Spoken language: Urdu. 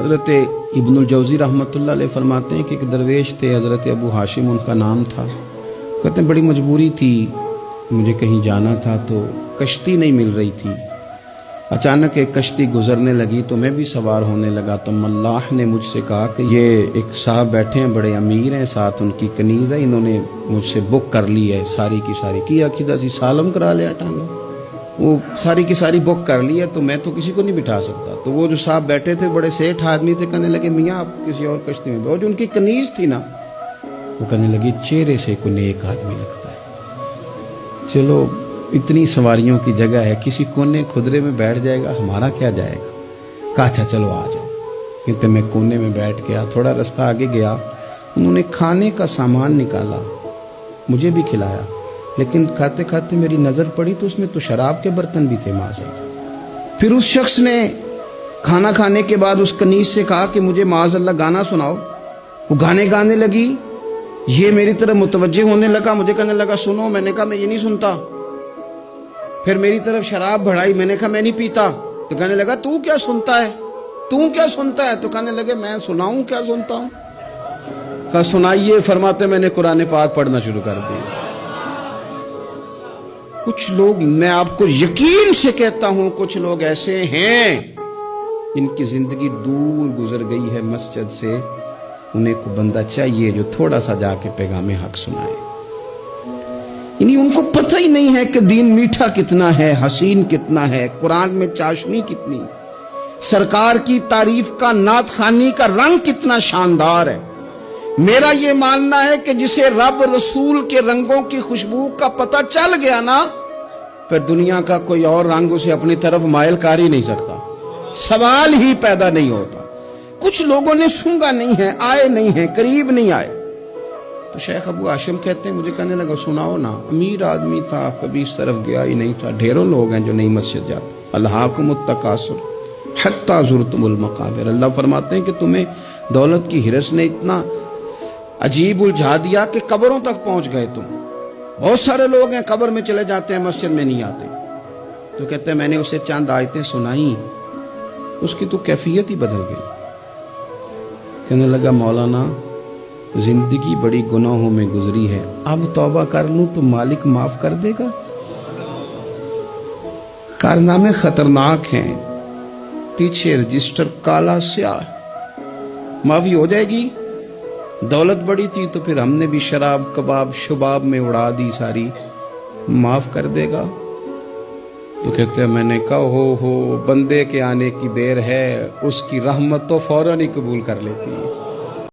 حضرت ابن الجوزی رحمۃ اللہ علیہ فرماتے ہیں کہ ایک درویش تھے، حضرت ابو ہاشم ان کا نام تھا۔ کہتے ہیں بڑی مجبوری تھی، مجھے کہیں جانا تھا تو کشتی نہیں مل رہی تھی۔ اچانک ایک کشتی گزرنے لگی تو میں بھی سوار ہونے لگا تو ملاح نے مجھ سے کہا کہ یہ ایک صاحب بیٹھے ہیں، بڑے امیر ہیں، ساتھ ان کی کنیز ہے، انہوں نے مجھ سے بک کر لی ہے، ساری کی ساری کی عقیدہ سی سالم کرا لیا ٹانگا، وہ ساری کی ساری بک کر لی ہے تو میں تو کسی کو نہیں بٹھا سکتا۔ تو وہ جو صاحب بیٹھے تھے بڑے سیٹھ آدمی تھے، کہنے لگے میاں آپ کسی اور کشتی میں بیٹھو۔ جو ان کی کنیز تھی نا وہ کہنے لگی چہرے سے کوئی نیک آدمی لگتا ہے، چلو اتنی سواریوں کی جگہ ہے، کسی کونے خدرے میں بیٹھ جائے گا، ہمارا کیا جائے گا۔ کہا اچھا چلو آ جاؤ۔ کہتے میں کونے میں بیٹھ گیا، تھوڑا رستہ آگے گیا، انہوں نے کھانے کا سامان نکالا، مجھے بھی کھلایا، لیکن کھاتے کھاتے میری نظر پڑی تو اس میں تو شراب کے برتن بھی تھے معاذ۔ پھر اس شخص نے کھانا کھانے کے بعد اس کنیز سے کہا کہ مجھے معاذ اللہ گانا سناؤ۔ وہ گانے گانے لگی، یہ میری طرف متوجہ ہونے لگا، مجھے کہنے لگا سنو، میں نے کہا میں یہ نہیں سنتا۔ پھر میری طرف شراب بڑھائی، میں نے کہا میں نہیں پیتا۔ تو کہنے لگا تو کیا سنتا ہے، تو کیا سنتا ہے؟ تو کہنے لگے میں سناؤں کیا سنتا ہوں؟ کہا سنائیے۔ فرماتے میں نے قرآن پاک پڑھنا شروع کر دیا۔ کچھ لوگ، میں آپ کو یقین سے کہتا ہوں، کچھ لوگ ایسے ہیں جن کی زندگی دور گزر گئی ہے مسجد سے، انہیں کو بندہ چاہیے جو تھوڑا سا جا کے پیغام حق سنائے۔ یعنی ان کو پتہ ہی نہیں ہے کہ دین میٹھا کتنا ہے، حسین کتنا ہے، قرآن میں چاشنی کتنی، سرکار کی تعریف کا، نعت خوانی کا رنگ کتنا شاندار ہے۔ میرا یہ ماننا ہے کہ جسے رب رسول کے رنگوں کی خوشبو کا پتہ چل گیا نا، پھر دنیا کا کوئی اور رنگ اسے اپنی طرف مائل کر ہی نہیں سکتا، سوال ہی پیدا نہیں ہوتا۔ کچھ لوگوں نے سونگا نہیں ہے، آئے نہیں ہیں، قریب نہیں آئے۔ تو شیخ ابو ہاشم کہتے ہیں مجھے کہنے لگا سناؤ نا۔ امیر آدمی تھا، کبھی اس طرف گیا ہی نہیں تھا۔ ڈھیروں لوگ ہیں جو نہیں مسجد جاتے۔ الہاکم التکاثر حتی زرتم المقابر، اللہ فرماتے ہیں کہ تمہیں دولت کی ہرس نے اتنا عجیب الجھا دیا کہ قبروں تک پہنچ گئے تم۔ بہت سارے لوگ ہیں قبر میں چلے جاتے ہیں، مسجد میں نہیں آتے۔ تو کہتے ہیں میں نے اسے چند آیتیں سنائیں، اس کی تو کیفیت ہی بدل گئی۔ کہنے لگا مولانا زندگی بڑی گناہوں میں گزری ہے، اب توبہ کر لوں تو مالک معاف کر دے گا؟ کارنامے خطرناک ہیں، پیچھے رجسٹر کالا سیاہ، معافی ہو جائے گی۔ دولت بڑی تھی تو پھر ہم نے بھی شراب کباب شباب میں اڑا دی ساری، معاف کر دے گا؟ تو کہتے ہیں میں نے کہا ہو بندے کے آنے کی دیر ہے، اس کی رحمت تو فوراً ہی قبول کر لیتی ہے۔